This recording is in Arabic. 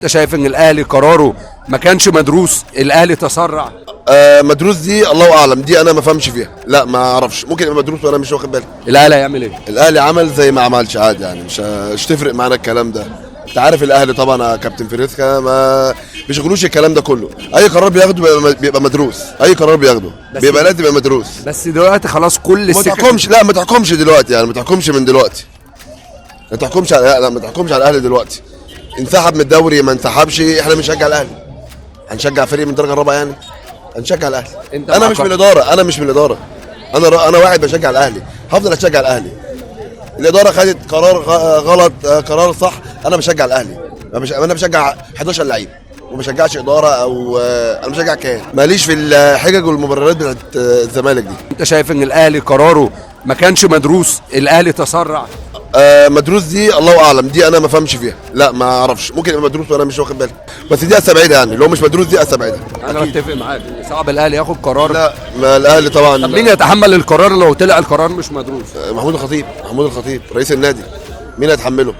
انت شايف ان الاهلي قراره ما كانش مدروس؟ الاهلي تسرع. مدروس دي الله اعلم، دي انا ما فهمش فيها، لا ما اعرفش، ممكن يبقى مدروس وانا مش واخد بالي. الاهلي هيعمل ايه؟ الاهلي عمل زي ما عملش عادي، يعني مش تفرق معانا الكلام ده. انت عارف الاهلي طبعا يا كابتن فريسكا ما بيشغلوش الكلام ده كله، اي قرار بياخده بيبقى مدروس، اي قرار بياخده بيبقى لازم يبقى مدروس. بس دلوقتي خلاص كل ما السكك. تحكمش، لا ما تحكمش دلوقتي، يعني ما تحكمش من دلوقتي، ما تحكمش على، لا ما تحكمش على الاهلي دلوقتي. انسحب من الدوري ما انسحبش، احنا بنشجع الاهلي، هنشجع فريق من الدرجه الرابعه يعني؟ هنشجع الاهلي. انا مش من الاداره، انا واحد بشجع الاهلي، هفضل اشجع الاهلي. الاداره خدت قرار غلط، قرار صح، انا بشجع الاهلي. انا بشجع 11 لعيب وما بشجعش اداره او انا بشجع كيان، ماليش في الحجج والمبررات بتاعت الزمالك دي. انت شايف ان الاهلي قراره ما كانش مدروس؟ الاهلي تسرع. مدروس دي الله اعلم، دي انا ما فهمش فيها، لا ما اعرفش، ممكن يبقى مدروس وانا مش واخد بالي، بس دي استبعدها، يعني لو مش مدروس دي استبعدها. انا بتفق معاك، صعب الاهلي ياخد قرار. لا ما الاهلي طبعا. طب مين يتحمل القرار لو طلع القرار مش مدروس؟ محمود الخطيب رئيس النادي، مين هيتحمله؟